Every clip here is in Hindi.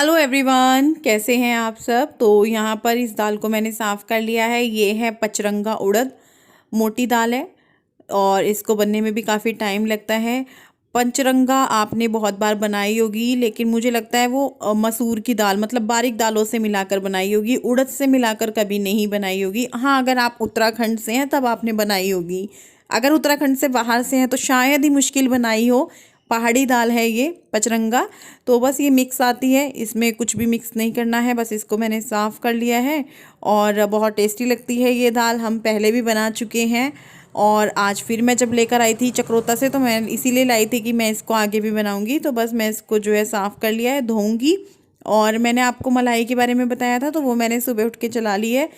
हेलो एवरीवन, कैसे हैं आप सब। तो यहाँ पर इस दाल को मैंने साफ़ कर लिया है। ये है पचरंगा उड़द, मोटी दाल है और इसको बनने में भी काफ़ी टाइम लगता है। पंचरंगा आपने बहुत बार बनाई होगी, लेकिन मुझे लगता है वो मसूर की दाल मतलब बारीक दालों से मिलाकर बनाई होगी, उड़द से मिलाकर कभी नहीं बनाई होगी। हाँ, अगर आप उत्तराखंड से हैं तब आपने बनाई होगी। अगर उत्तराखंड से बाहर से हैं तो शायद ही मुश्किल बनाई हो। पहाड़ी दाल है ये पचरंगा। तो बस ये मिक्स आती है, इसमें कुछ भी मिक्स नहीं करना है। बस इसको मैंने साफ़ कर लिया है और बहुत टेस्टी लगती है ये दाल। हम पहले भी बना चुके हैं और आज फिर मैं जब लेकर आई थी चक्रोता से तो मैं इसीलिए लाई थी कि मैं इसको आगे भी बनाऊंगी। तो बस मैं इसको जो है साफ़ कर लिया है, धोऊंगी। और मैंने आपको मलाई के बारे में बताया था तो वो मैंने सुबह उठ के चला ली है,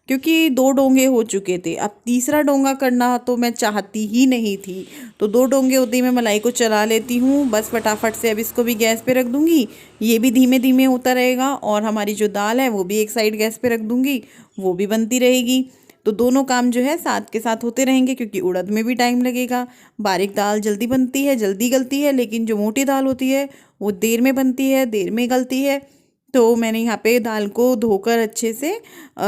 क्योंकि 2 डोंगे हो चुके थे। अब तीसरा डोंगा करना तो मैं चाहती ही नहीं थी। तो 2 डोंगे होते ही मैं मलाई को चला लेती हूँ। बस फटाफट से अब इसको भी गैस पे रख दूँगी। ये भी धीमे धीमे होता रहेगा और हमारी जो दाल है वो भी एक साइड गैस पे रख दूँगी, वो भी बनती रहेगी। तो दोनों काम जो है साथ के साथ होते रहेंगे, क्योंकि उड़द में भी टाइम लगेगा। बारीक दाल जल्दी बनती है, जल्दी गलती है, लेकिन जो मोटी दाल होती है वो देर में बनती है, देर में गलती है। तो मैंने यहाँ पे दाल को धोकर अच्छे से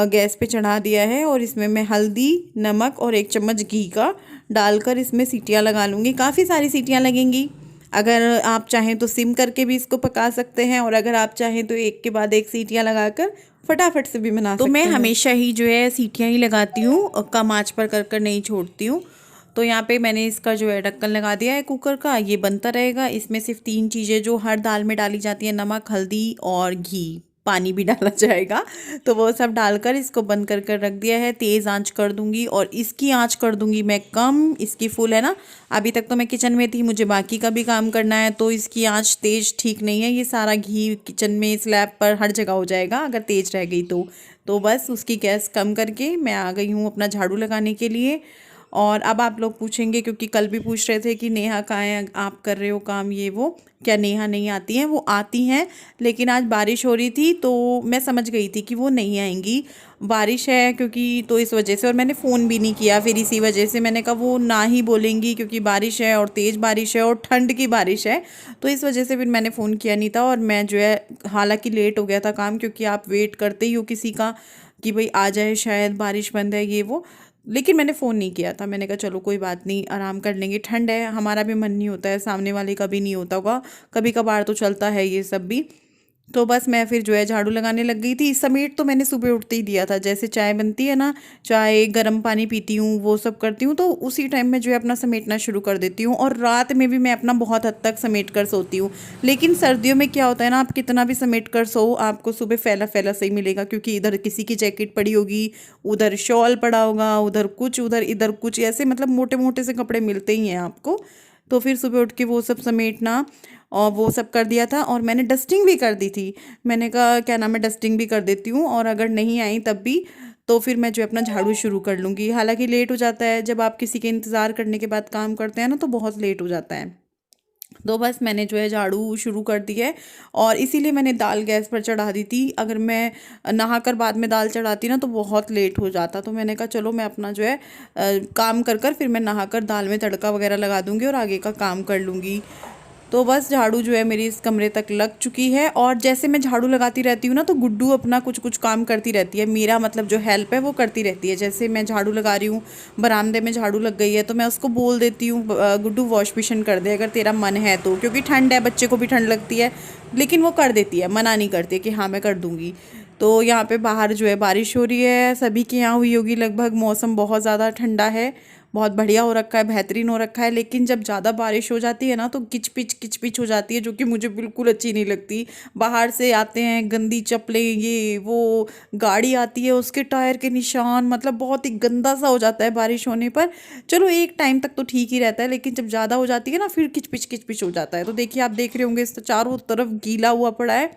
गैस पे चढ़ा दिया है और इसमें मैं हल्दी, नमक और 1 चम्मच घी का डालकर इसमें सीटियाँ लगा लूँगी। काफ़ी सारी सीटियाँ लगेंगी। अगर आप चाहें तो सिम करके भी इसको पका सकते हैं और अगर आप चाहें तो एक के बाद एक सीटियाँ लगाकर फटाफट से भी बना सकते हैं। तो मैं हमेशा ही जो है सीटियाँ ही लगाती हूँ और कम आँच पर कर कर नहीं छोड़ती हूँ। तो यहाँ पे मैंने इसका जो है ढक्कन लगा दिया है कुकर का। ये बनता रहेगा। इसमें सिर्फ 3 चीज़ें जो हर दाल में डाली जाती है, नमक, हल्दी और घी। पानी भी डाला जाएगा। तो वो सब डालकर इसको बंद कर कर रख दिया है। तेज़ आंच कर दूंगी और इसकी आंच कर दूंगी मैं कम, इसकी फुल है ना। अभी तक तो मैं किचन में थी, मुझे बाकी का भी काम करना है, तो इसकी आंच तेज़ ठीक नहीं है। ये सारा घी किचन में स्लैब पर हर जगह हो जाएगा अगर तेज़ रह गई तो बस उसकी गैस कम करके मैं आ गई हूँ अपना झाड़ू लगाने के लिए। और अब आप लोग पूछेंगे, क्योंकि कल भी पूछ रहे थे कि नेहा कहाँ है, आप कर रहे हो काम ये वो। क्या नेहा नहीं आती हैं? वो आती हैं, लेकिन आज बारिश हो रही थी तो मैं समझ गई थी कि वो नहीं आएंगी। बारिश है क्योंकि, तो इस वजह से। और मैंने फ़ोन भी नहीं किया, फिर इसी वजह से मैंने कहा वो ना ही बोलेंगी, क्योंकि बारिश है और तेज़ बारिश है और ठंड की बारिश है। तो इस वजह से फिर मैंने फ़ोन किया नहीं था। और मैं जो है, हालांकि लेट हो गया था काम, क्योंकि आप वेट करते ही हो किसी का कि भाई आ जाए, शायद बारिश बंद है ये वो। लेकिन मैंने फ़ोन नहीं किया था। मैंने कहा चलो कोई बात नहीं, आराम कर लेंगे, ठंड है, हमारा भी मन नहीं होता है, सामने वाले का भी नहीं होता होगा, कभी कभार तो चलता है ये सब भी। तो बस मैं फिर जो है झाड़ू लगाने लग गई थी। समेट तो मैंने सुबह उठते ही दिया था, जैसे चाय बनती है ना, चाय गर्म पानी पीती हूँ, वो सब करती हूँ, तो उसी टाइम में जो है अपना समेटना शुरू कर देती हूँ। और रात में भी मैं अपना बहुत हद तक समेट कर सोती हूँ। लेकिन सर्दियों में क्या होता है ना, आप कितना भी समेट कर सो, आपको सुबह फैला फैला सही मिलेगा, क्योंकि इधर किसी की जैकेट पड़ी होगी, उधर शॉल पड़ा होगा, उधर कुछ, उधर इधर कुछ, ऐसे मतलब मोटे मोटे से कपड़े मिलते ही हैं आपको। तो फिर सुबह उठ के वो सब समेटना और वो सब कर दिया था। और मैंने डस्टिंग भी कर दी थी। मैंने कहा क्या नाम है, डस्टिंग भी कर देती हूँ, और अगर नहीं आई तब भी तो फिर मैं जो है अपना झाड़ू शुरू कर लूँगी। हालांकि लेट हो जाता है, जब आप किसी के इंतज़ार करने के बाद काम करते हैं ना तो बहुत लेट हो जाता है। तो बस मैंने जो है झाड़ू शुरू कर दी है। और इसीलिए मैंने दाल गैस पर चढ़ा दी थी। अगर मैं नहाकर बाद में दाल चढ़ाती ना तो बहुत लेट हो जाता। तो मैंने कहा चलो मैं अपना जो है काम कर कर फिर मैं नहाकर दाल में तड़का वगैरह लगा दूंगी और आगे का काम कर लूँगी। तो बस झाड़ू जो है मेरी इस कमरे तक लग चुकी है। और जैसे मैं झाड़ू लगाती रहती हूँ ना तो गुड्डू अपना कुछ कुछ काम करती रहती है, मेरा मतलब जो हेल्प है वो करती रहती है। जैसे मैं झाड़ू लगा रही हूँ, बरामदे में झाड़ू लग गई है, तो मैं उसको बोल देती हूँ गुड्डू वॉश बेसिन कर दे अगर तेरा मन है तो, क्योंकि ठंड है, बच्चे को भी ठंड लगती है। लेकिन वो कर देती है, मना नहीं करती कि हाँ मैं कर दूँगी। तो यहाँ पे बाहर जो है बारिश हो रही है, सभी के यहाँ हुई होगी लगभग। मौसम बहुत ज़्यादा ठंडा है, बहुत बढ़िया हो रखा है, बेहतरीन हो रखा है। लेकिन जब ज़्यादा बारिश हो जाती है ना तो किचपिच हो जाती है, जो कि मुझे बिल्कुल अच्छी नहीं लगती। बाहर से आते हैं गंदी चप्पलें, ये वो, गाड़ी आती है उसके टायर के निशान, मतलब बहुत ही गंदा सा हो जाता है बारिश होने पर। चलो एक टाइम तक तो ठीक ही रहता है, लेकिन जब ज़्यादा हो जाती है ना फिर किचपिच हो जाता है। तो देखिए, आप देख रहे होंगे इस चारों तरफ गीला हुआ पड़ा है,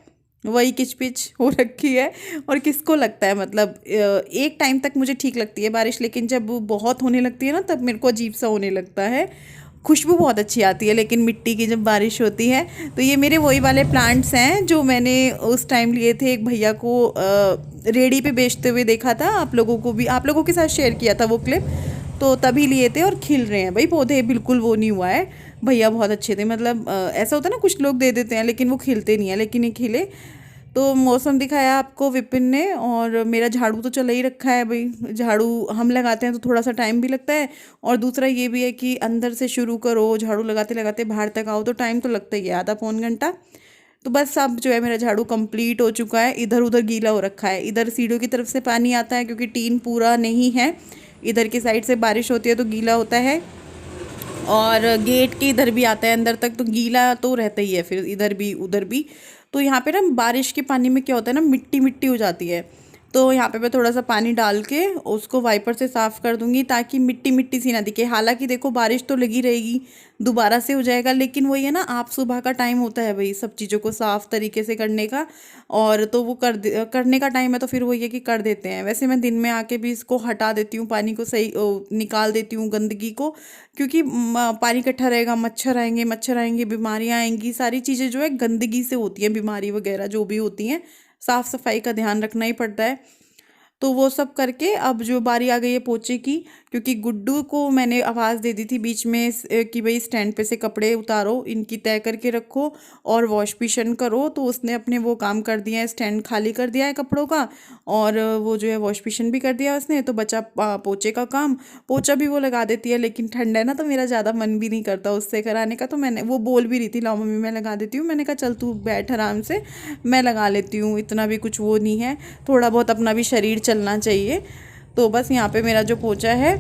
वही किचपिच हो रखी है। और किसको लगता है, मतलब एक टाइम तक मुझे ठीक लगती है बारिश, लेकिन जब बहुत होने लगती है ना तब मेरे को अजीब सा होने लगता है। खुशबू बहुत अच्छी आती है लेकिन मिट्टी की जब बारिश होती है। तो ये मेरे वही वाले प्लांट्स हैं जो मैंने उस टाइम लिए थे, एक भैया को रेडी पे बेचते हुए देखा था। आप लोगों को भी, आप लोगों के साथ शेयर किया था वो क्लिप, तो तभी लिए थे। और खिल रहे हैं भाई पौधे, बिल्कुल वो नहीं हुआ है। भैया बहुत अच्छे थे, मतलब ऐसा होता है ना कुछ लोग दे देते हैं लेकिन वो खिलते नहीं है, लेकिन ये खिले। तो मौसम दिखाया आपको विपिन ने, और मेरा झाड़ू तो चला ही रखा है भाई। झाड़ू हम लगाते हैं तो थोड़ा सा टाइम भी लगता है, और दूसरा ये भी है कि अंदर से शुरू करो, झाड़ू लगाते लगाते बाहर तक आओ तो टाइम तो लगता ही है, आधा पौन घंटा। तो बस अब जो है मेरा झाड़ू कंप्लीट हो चुका है। इधर उधर गीला हो रखा है, इधर सीढ़ियों की तरफ से पानी आता है क्योंकि टीन पूरा नहीं है, इधर की साइड से बारिश होती है तो गीला होता है, और गेट के इधर भी आता है अंदर तक, तो गीला तो रहता ही है फिर इधर भी उधर भी। तो यहाँ पे ना बारिश के पानी में क्या होता है ना, मिट्टी मिट्टी हो जाती है। तो यहाँ पे मैं थोड़ा सा पानी डाल के उसको वाइपर से साफ़ कर दूंगी ताकि मिट्टी मिट्टी सी ना दिखे। हालांकि देखो बारिश तो लगी रहेगी, दोबारा से हो जाएगा, लेकिन वही है ना, आप सुबह का टाइम होता है भाई सब चीज़ों को साफ़ तरीके से करने का, और तो वो करने का टाइम है तो फिर वही है कि कर देते हैं। वैसे मैं दिन में आके भी इसको हटा देती हूँ, पानी को सही निकाल देती हूँ गंदगी को, क्योंकि पानी इकट्ठा रहेगा, मच्छर आएंगे, बीमारियाँ आएंगी, सारी चीज़ें जो है गंदगी से होती हैं, बीमारी वगैरह जो भी होती हैं, साफ़ सफाई का ध्यान रखना ही पड़ता है। तो वो सब करके अब जो बारी आ गई है पोछे की, क्योंकि गुड्डू को मैंने आवाज़ दे दी थी बीच में कि भाई स्टैंड पे से कपड़े उतारो, इनकी तय करके रखो और वॉश बेसिन करो, तो उसने अपने वो काम कर दिया है, स्टैंड खाली कर दिया है कपड़ों का, और वो जो है वॉश बेसिन भी कर दिया उसने। तो बचा पोछे का काम, पोछा भी वो लगा देती है, लेकिन ठंड है ना तो मेरा ज़्यादा मन भी नहीं करता उससे कराने का, तो मैंने वो बोल भी रही थी लाओ मम्मी मैं लगा देती हूँ, मैंने कहा चल तू बैठ आराम से, मैं लगा लेती हूँ, इतना भी कुछ वो नहीं है, थोड़ा बहुत अपना भी शरीर चलना चाहिए। तो बस यहाँ पे मेरा जो पोछा है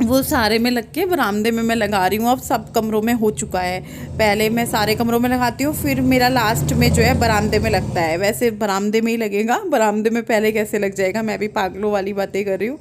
वो सारे में लग के बरामदे में मैं लगा रही हूँ, अब सब कमरों में हो चुका है। पहले मैं सारे कमरों में लगाती हूँ, फिर मेरा लास्ट में जो है बरामदे में लगता है। वैसे बरामदे में ही लगेगा, बरामदे में पहले कैसे लग जाएगा, मैं भी पागलों वाली बातें कर रही हूँ।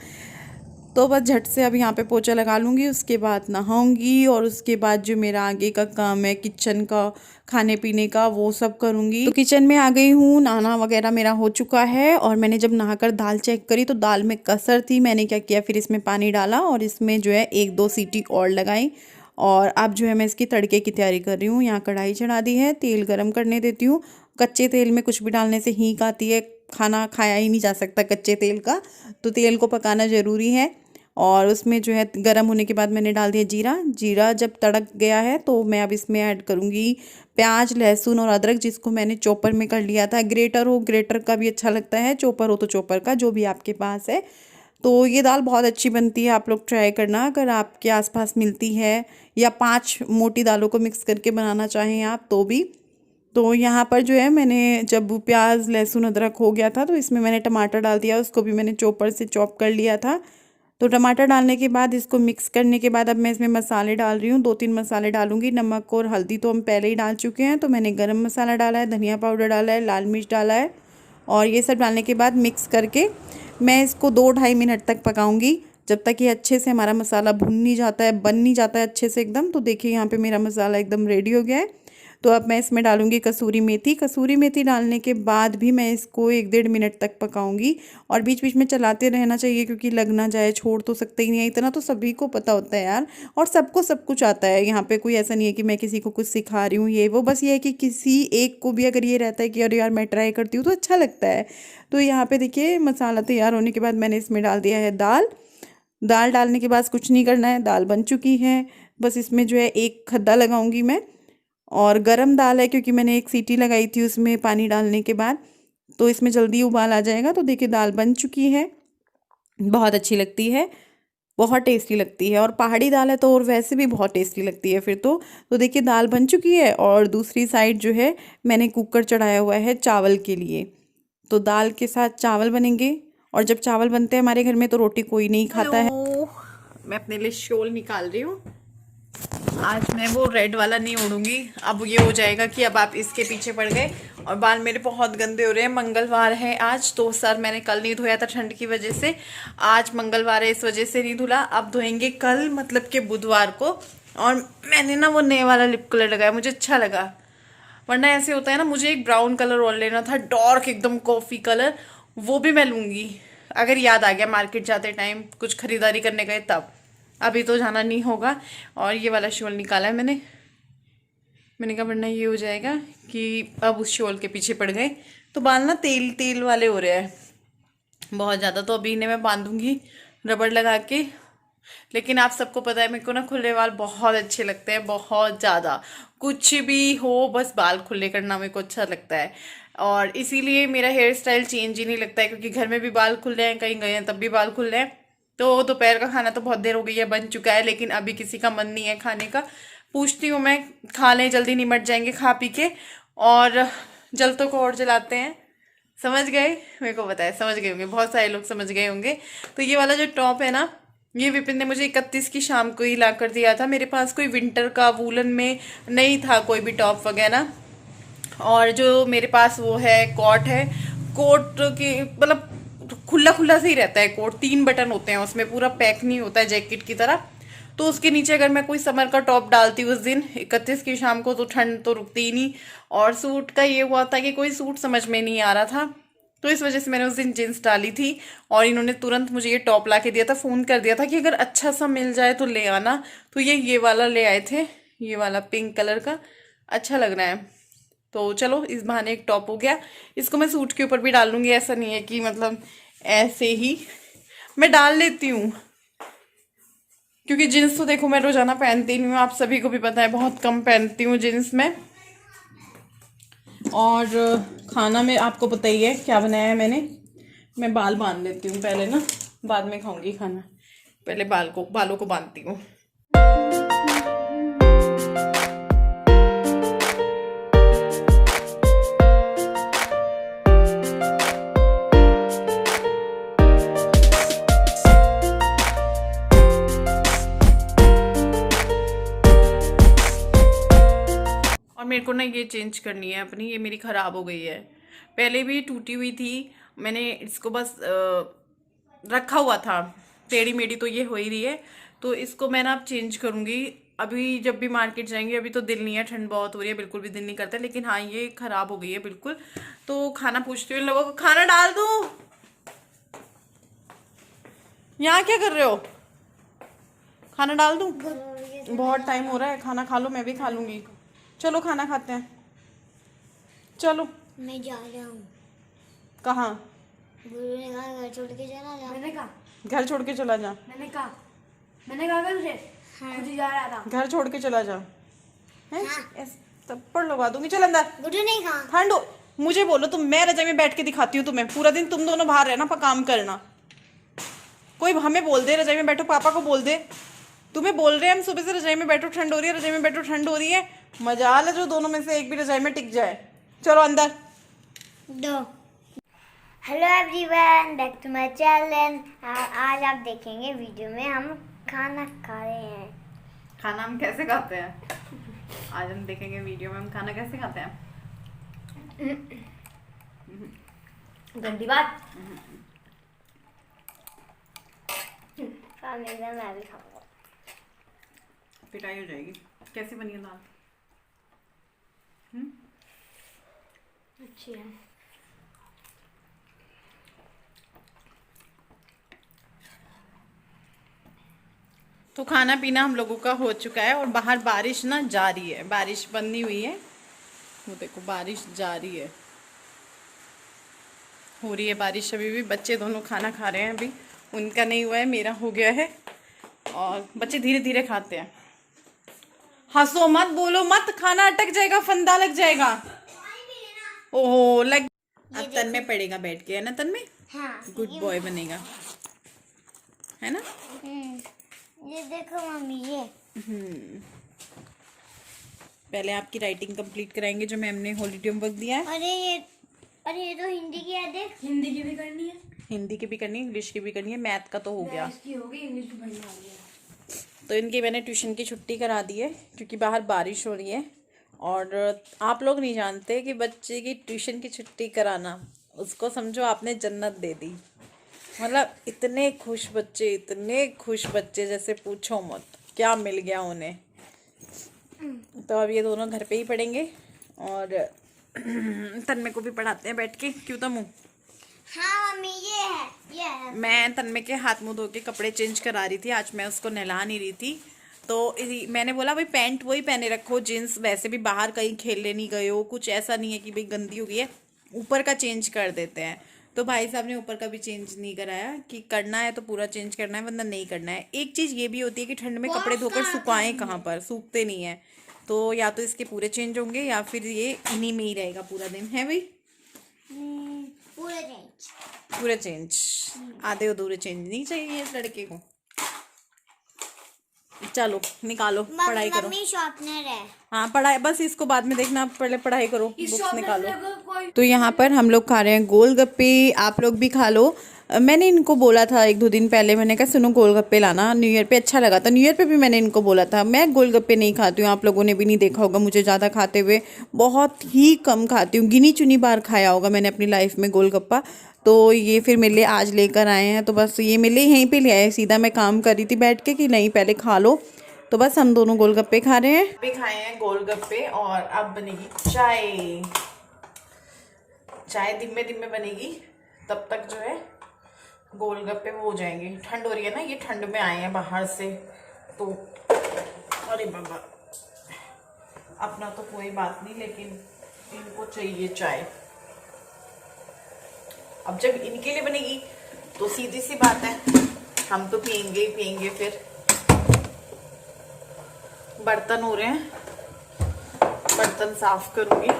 तो बस झट से अब यहाँ पे पोछा लगा लूँगी, उसके बाद नहाऊंगी, और उसके बाद जो मेरा आगे का काम है किचन का, खाने पीने का, वो सब करूँगी। तो किचन में आ गई हूँ, नहाना वगैरह मेरा हो चुका है, और मैंने जब नहाकर दाल चेक करी तो दाल में कसर थी। मैंने क्या किया, फिर इसमें पानी डाला और इसमें जो है 1-2 सीटी और लगाई, और अब जो है मैं इसकी तड़के की तैयारी कर रही हूँ। यहाँ कढ़ाई चढ़ा दी है, तेल गरम करने देती हूँ। कच्चे तेल में कुछ भी डालने से हींग आती है, खाना खाया ही नहीं जा सकता कच्चे तेल का, तो तेल को पकाना ज़रूरी है। और उसमें जो है गर्म होने के बाद मैंने डाल दिया जीरा। जीरा जब तड़क गया है तो मैं अब इसमें ऐड करूँगी प्याज, लहसुन और अदरक, जिसको मैंने चॉपर में कर लिया था। ग्रेटर हो, ग्रेटर का भी अच्छा लगता है, चॉपर हो तो चॉपर का, जो भी आपके पास है। तो ये दाल बहुत अच्छी बनती है, आप लोग ट्राई करना अगर आपके आसपास मिलती है, या 5 मोटी दालों को मिक्स करके बनाना चाहें आप तो भी। तो यहाँ पर जो है मैंने जब प्याज, लहसुन, अदरक हो गया था तो इसमें मैंने टमाटर डाल दिया, उसको भी मैंने चॉपर से चॉप कर लिया था। तो टमाटर डालने के बाद इसको मिक्स करने के बाद अब मैं इसमें मसाले डाल रही हूँ, 2-3 मसाले डालूंगी। नमक और हल्दी तो हम पहले ही डाल चुके हैं, तो मैंने गरम मसाला डाला है, धनिया पाउडर डाला है, लाल मिर्च डाला है, और ये सब डालने के बाद मिक्स करके मैं इसको 2-2.5 मिनट तक पकाऊंगी, जब तक ये अच्छे से हमारा मसाला भुन नहीं जाता है, बन नहीं जाता है अच्छे से एकदम। तो देखिए यहाँ पे मेरा मसाला एकदम रेडी हो गया है। तो अब मैं इसमें डालूंगी कसूरी मेथी। कसूरी मेथी डालने के बाद भी मैं इसको 1-1.5 मिनट तक पकाऊंगी, और बीच बीच में चलाते रहना चाहिए क्योंकि लग ना जाए, छोड़ तो सकते ही नहीं है, इतना तो सभी को पता होता है यार, और सबको सब कुछ आता है। यहाँ पे कोई ऐसा नहीं है कि मैं किसी को कुछ सिखा रही हूँ ये वो, बस ये है कि किसी एक को भी अगर ये रहता है कि अरे यार मैं ट्राई करती हूँ तो अच्छा लगता है। तो यहाँ पे देखिए मसाला तैयार होने के बाद मैंने इसमें डाल दिया है दाल। दाल डालने के बाद कुछ नहीं करना है, दाल बन चुकी है। बस इसमें जो है एक खद्दा लगाऊंगी मैं, और गरम दाल है क्योंकि मैंने एक सीटी लगाई थी उसमें पानी डालने के बाद, तो इसमें जल्दी उबाल आ जाएगा। तो देखिए दाल बन चुकी है, बहुत अच्छी लगती है, बहुत टेस्टी लगती है, और पहाड़ी दाल है तो और वैसे भी बहुत टेस्टी लगती है फिर तो देखिए दाल बन चुकी है, और दूसरी साइड जो है मैंने कुकर चढ़ाया हुआ है चावल के लिए। तो दाल के साथ चावल बनेंगे, और जब चावल बनते हैं हमारे घर में तो रोटी कोई नहीं खाता है। मैं अपने लिए शॉल निकाल रही हूँ, आज मैं वो रेड वाला नहीं ओढ़ूंगी। अब ये हो जाएगा कि अब आप इसके पीछे पड़ गए, और बाल मेरे बहुत गंदे हो रहे हैं। मंगलवार है आज, तो सर मैंने कल नहीं धोया था ठंड की वजह से, आज मंगलवार है इस वजह से नहीं धुला, अब धोएंगे कल, मतलब कि बुधवार को। और मैंने ना वो नए वाला लिप कलर लगाया, मुझे अच्छा लगा, वरना ऐसे होता है ना, मुझे एक ब्राउन कलर और लेना था, डार्क एकदम कॉफी कलर, वो भी मैं लूँगी अगर याद आ गया मार्केट जाते टाइम कुछ खरीदारी करने गए तब, अभी तो जाना नहीं होगा। और ये वाला शॉल निकाला है मैंने कहा वरना ये हो जाएगा कि अब उस शॉल के पीछे पड़ गए, तो बाल ना तेल तेल वाले हो रहे हैं बहुत ज़्यादा। तो अभी इन्हें मैं बांधूंगी रबड़ लगा के, लेकिन आप सबको पता है मेरे को ना खुले बाल बहुत अच्छे लगते हैं, बहुत ज़्यादा, कुछ भी हो बस बाल खुले करना मेरे को अच्छा लगता है। और इसीलिए मेरा हेयर स्टाइल चेंज ही नहीं लगता है, क्योंकि घर में भी बाल खुल रहे हैं, कहीं गए हैं तब भी बाल खुल रहे हैं। तो दोपहर का खाना तो बहुत देर हो गई है, बन चुका है, लेकिन अभी किसी का मन नहीं है खाने का। पूछती हूँ मैं, खा लें, जल्दी निमट जाएंगे खा पी के, और जल्दों को और जलाते हैं। समझ गए? मेरे को पता है समझ गए होंगे, बहुत सारे लोग समझ गए होंगे। तो ये वाला जो टॉप है ना, ये विपिन ने मुझे 31 की शाम को ही ला कर दिया था। मेरे पास कोई विंटर का वूलन में नहीं था कोई भी टॉप वगैरह, और जो मेरे पास वो है कोट है। कोट की मतलब खुला खुला से ही रहता है कोट, 3 बटन होते हैं उसमें, पूरा पैक नहीं होता है जैकेट की तरह। तो उसके नीचे अगर मैं कोई समर का टॉप डालती उस दिन 31 की शाम को, तो ठंड तो रुकती ही नहीं। और सूट का ये हुआ था कि कोई सूट समझ में नहीं आ रहा था, तो इस वजह से मैंने उस दिन जींस डाली थी। और इन्होंने तुरंत मुझे ये टॉप ला के दिया था, फ़ोन कर दिया था कि अगर अच्छा सा मिल जाए तो ले आना। तो ये वाला ले आए थे, ये वाला पिंक कलर का, अच्छा लग रहा है। तो चलो इस बहाने एक टॉप हो गया। इसको मैं सूट के ऊपर भी डाल लूँगी, ऐसा नहीं है कि मतलब ऐसे ही मैं डाल लेती हूँ, क्योंकि जीन्स तो देखो मैं रोजाना पहनती नहीं हूँ, आप सभी को भी पता है, बहुत कम पहनती हूँ जीन्स में। और खाना में आपको पता ही है क्या बनाया है मैंने। मैं बाल बांध लेती हूँ पहले ना, बाद में खाऊंगी खाना, पहले बालों को बांधती हूँ। और मेरे को ना ये चेंज करनी है अपनी, ये मेरी ख़राब हो गई है, पहले भी टूटी हुई थी। मैंने इसको बस रखा हुआ था टेढ़ी मेढ़ी, तो ये हो ही रही है। तो इसको मैं ना अब चेंज करूँगी, अभी जब भी मार्केट जाएंगे। अभी तो दिल नहीं है, ठंड बहुत हो रही है, बिल्कुल भी दिल नहीं करता, लेकिन हाँ ये ख़राब हो गई है बिल्कुल। तो खाना पूछती हूँ इन लोगों को, खाना डाल दूँ? यहाँ क्या कर रहे हो? खाना डाल दूँ? बहुत टाइम हो रहा है, खाना खा लो, मैं भी खा लूँगी। चलो खाना खाते हैं, चलो। मैं जा रहा हूँ। कहाँ? गुरु ने कहा घर छोड़ के चला जा। मैंने कहा घर छोड़ के चला जा। मैंने कहा तुझे खुद ही जा रहा था। घर छोड़ के चला जा है? हाँ। थप्पड़ लगा दूंगी, चल अंदर। गुरु नहीं कहा। ठंड हो, मुझे बोलो तुम, मैं रजाई में बैठ के दिखाती हूँ तुम्हें, पूरा दिन तुम दोनों बाहर रहना, पर काम करना। कोई हमें बोल दे रजाई में बैठो, पापा को बोल दे। तुम्हें बोल रहे हैं हम सुबह से रजाई में बैठो, ठंड हो रही है, रजाई में बैठो, ठंड हो रही है। मजाल है जो दोनों में से एक भी रजाई में टिक जाए। चलो अंदर दो। Hello everyone, back to my channel. आज आप देखेंगे वीडियो में हम खाना खा रहे हैं। खाना हम कैसे खाते हैं आज हम देखेंगे वीडियो में, हम खाना कैसे खाते हैं। गंदी बात। मैं भी खाऊंगा। पिटाई हो जाएगी। कैसी बनी है दाल? अच्छी है। तो खाना पीना हम लोगों का हो चुका है, और बाहर बारिश ना जारी है, बारिश बंदी हुई है, वो देखो बारिश जारी है, हो रही है बारिश अभी भी। बच्चे दोनों खाना खा रहे हैं, अभी उनका नहीं हुआ है, मेरा हो गया है। और बच्चे धीरे धीरे खाते हैं। हंसो मत, बोलो मत, खाना अटक जाएगा, फंदा लग जाएगा। ओह लग, अब तन में पड़ेगा बैठ के, है ना तन में? हाँ, गुड बॉय बनेगा, है ना? ये देखो मम्मी, ये पहले आपकी राइटिंग कंप्लीट कराएंगे जो मैम ने हॉलीडे होमवर्क दिया है। अरे ये तो हिंदी की है, देख। हिंदी की भी करनी है, हिंदी की भी करनी है, इंग्लिश की भी करनी है, मैथ का तो हो गया। इसकी हो गई, इंग्लिश भी पढ़ने वाली है। तो इनकी मैंने ट्यूशन की छुट्टी करा दी है, क्योंकि बाहर बारिश हो रही है। और आप लोग नहीं जानते कि बच्चे की ट्यूशन की छुट्टी कराना, उसको समझो आपने जन्नत दे दी। मतलब इतने खुश बच्चे, इतने खुश बच्चे, जैसे पूछो मत क्या मिल गया उन्हें। तो अब ये दोनों घर पे ही पढ़ेंगे, और तन्मय को भी पढ़ाते हैं बैठ के। क्यों तमू? हाँ मम्मी, ये है। मैं तन्मय के हाथ मुंह धो के कपड़े चेंज करा रही थी, आज मैं उसको नहला नहीं रही थी। तो मैंने बोला भाई पैंट वही पहने रखो, जीन्स वैसे भी बाहर कहीं खेलने नहीं गए हो, कुछ ऐसा नहीं है कि भाई गंदी हो गई है, ऊपर का चेंज कर देते हैं। तो भाई साहब ने ऊपर का भी चेंज नहीं कराया, कि करना है तो पूरा चेंज करना है, वरना नहीं करना है। एक चीज़ ये भी होती है कि ठंड में कपड़े धोकर सुखाएं कहाँ पर, सूखते नहीं है। तो या तो इसके पूरे चेंज होंगे, या फिर ये इन्हीं में ही रहेगा पूरा दिन, है भाई? पूरे चेंज, आधे अधूरे चेंज नहीं चाहिए इस लड़के को। चलो निकालो, पढ़ाई करो। मम्मी शॉर्पनर है। हाँ पढ़ाई, बस इसको बाद में देखना, पहले पढ़ाई करो, बुक्स निकालो। तो यहाँ पर हम लोग खा रहे हैं गोलगप्पे, आप लोग भी खा लो। मैंने इनको बोला था 1-2 दिन पहले, मैंने कहा सुनो गोलगप्पे लाना, न्यू ईयर पे अच्छा लगा था। न्यू ईयर पे भी मैंने इनको बोला था। मैं गोलगप्पे नहीं खाती हूँ, आप लोगों ने भी नहीं देखा होगा मुझे ज़्यादा खाते हुए, बहुत ही कम खाती हूँ, गिनी चुनी बार खाया होगा मैंने अपनी लाइफ में गोलगप्पा। तो ये फिर मेरे लिए आज लेकर आए हैं, तो बस ये मेरे लिए यहीं पे ले आए। सीधा मैं काम कर रही थी बैठ के कि नहीं पहले खा लो, तो बस हम दोनों गोलगप्पे खा रहे हैं। भी खाए हैं गोलगप्पे और अब बनेगी चाय। चाय धीमे धीमे बनेगी, तब तक जो है गोलगप्पे वो हो जाएंगे। ठंड हो रही है ना, ये ठंड में आए हैं बाहर से, तो अरे बाबा अपना तो कोई बात नहीं, लेकिन इनको चाहिए चाय। अब जब इनके लिए बनेगी तो सीधी सी बात है, हम तो पियेंगे ही पियेंगे। फिर बर्तन हो रहे हैं, बर्तन साफ करूंगी।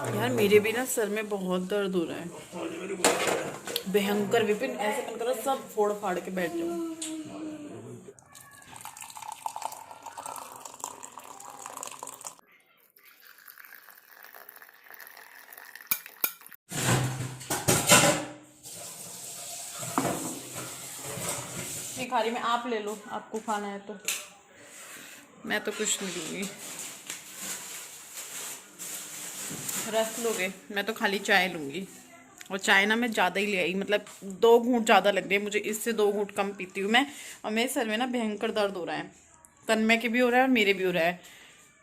यार मेरे भी ना सर में बहुत दर्द हो रहा है, भयंकर। विपिन ऐसे मन कर रहा सब फोड़ फाड़ के बैठ जाऊं। नहीं खा रही मैं, आप ले लो, आपको खाना है तो। मैं तो कुछ नहीं लूंगी। रस लोगे? मैं तो खाली चाय लूंगी, और चाय ना मैं ज़्यादा ही ले आई, मतलब 2 घूंट ज़्यादा लग रही है मुझे, इससे 2 घूंट कम पीती हूँ मैं। और मेरे सर में ना भयंकर दर्द हो रहा है, तन्मय के भी हो रहा है और मेरे भी हो रहा है,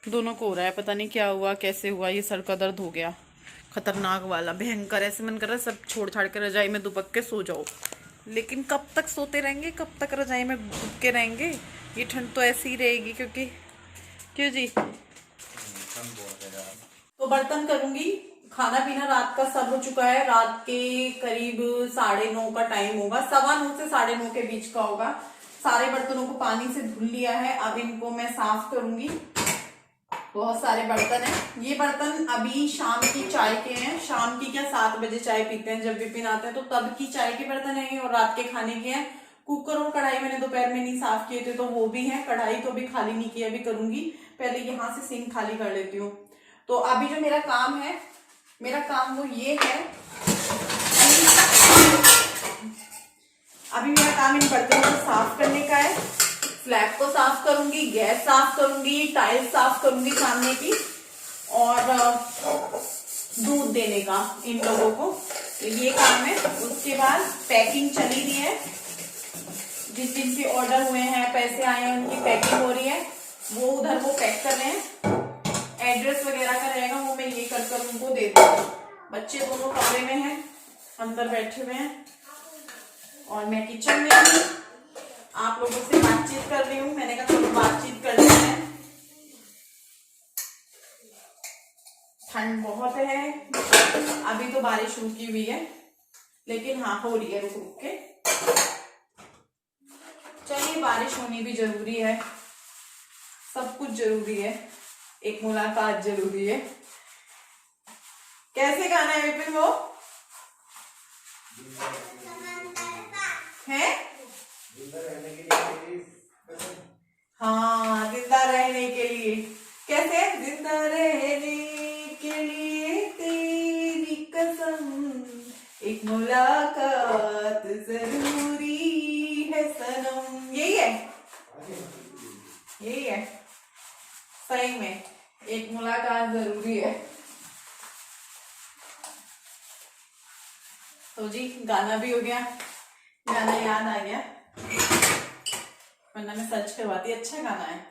दोनों को हो रहा है। पता नहीं क्या हुआ, कैसे हुआ, ये सर का दर्द हो गया खतरनाक वाला, भयंकर। ऐसे मन कर रहा है सब छोड़ छाड़ के रजाई में दुबक के सो जाओ, लेकिन कब तक सोते रहेंगे, कब तक रजाई में दुबक के रहेंगे? ये ठंड तो ऐसी ही रहेगी, क्योंकि क्यों जी। तो बर्तन करूंगी, खाना पीना रात का सब हो चुका है। रात के करीब 9:30 का टाइम होगा, 9:15 से 9:30 के बीच का होगा। सारे बर्तनों को पानी से धुल लिया है, अब इनको मैं साफ करूंगी। बहुत सारे बर्तन हैं। ये बर्तन अभी शाम की चाय के हैं, शाम की क्या 7 बजे चाय पीते हैं जब विपिन आते हैं, तो तब की चाय के बर्तन है और रात के खाने के हैं। कुकर और कढ़ाई मैंने दोपहर में नहीं साफ किए थे, तो वो भी हैं। कढ़ाई तो अभी खाली नहीं किया, अभी करूंगी। पहले यहाँ से सिंक खाली कर लेती हूँ। तो अभी जो मेरा काम है, मेरा काम वो ये है, अभी मेरा काम इन बर्तनों को साफ करने का है। स्लैब को साफ करूंगी, गैस साफ करूंगी, टाइल्स साफ करूंगी सामने की, और दूध देने का इन लोगों को, तो ये काम है। उसके बाद पैकिंग चली रही है, जिस दिन के ऑर्डर हुए हैं, पैसे आए हैं, उनकी पैकिंग हो रही है। वो उधर वो पैक कर रहे हैं, एड्रेस वगैरह का रहेगा, वो मैं ये कर कर उनको दे दूंगी। बच्चे दोनों कमरे में हैं, अंदर बैठे हुए हैं, और मैं किचन में हूँ, आप लोगों से बातचीत कर रही हूँ। मैंने कहा थोड़ी बातचीत कर लेते हैं, ठंड बहुत है। अभी तो बारिश रुकी हुई है, लेकिन हाँ हो रही है रुक रुक के। चलिए, बारिश होनी भी जरूरी है, सब कुछ जरूरी है, एक मुलाकात जरूरी है। कैसे गाना है विपिन वो है? हाँ, जिंदा रहने के लिए। कैसे? जिंदा रहने के लिए तेरी कसम, एक मुलाकात जरूरी है सनम। यही है, यही है, सही में एक मुलाकात जरूरी है। तो जी गाना भी हो गया, गाना याद आ गया, वरना मैं सर्च करवाती। अच्छा गाना है।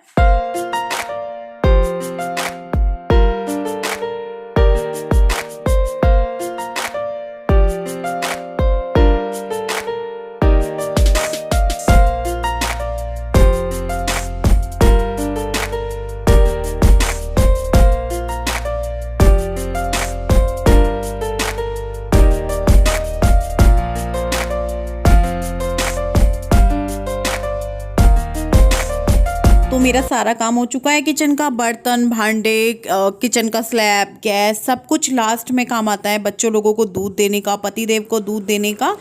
तो मेरा सारा काम हो चुका है किचन का, बर्तन भांडे, किचन का स्लैब, गैस, सब कुछ लास्ट में काम आता है। बच्चों लोगों को दूध देने का, पतिदेव को दूध देने का।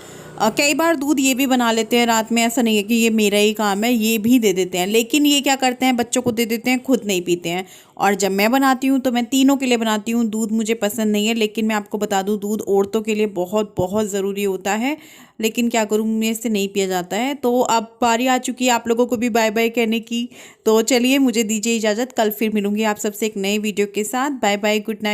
कई बार दूध ये भी बना लेते हैं रात में, ऐसा नहीं है कि ये मेरा ही काम है, ये भी दे देते हैं। लेकिन ये क्या करते हैं, बच्चों को दे देते हैं, खुद नहीं पीते हैं। और जब मैं बनाती हूँ तो मैं तीनों के लिए बनाती हूँ। दूध मुझे पसंद नहीं है, लेकिन मैं आपको बता दूँ दूध औरतों के लिए बहुत बहुत ज़रूरी होता है। लेकिन क्या करूँ, मेरे से नहीं पिया जाता है। तो अब बारी आ चुकी है आप लोगों को भी बाय बाय कहने की। तो चलिए मुझे दीजिए इजाज़त, कल फिर मिलूंगी आप सबसे एक नए वीडियो के साथ। Bye bye, good night.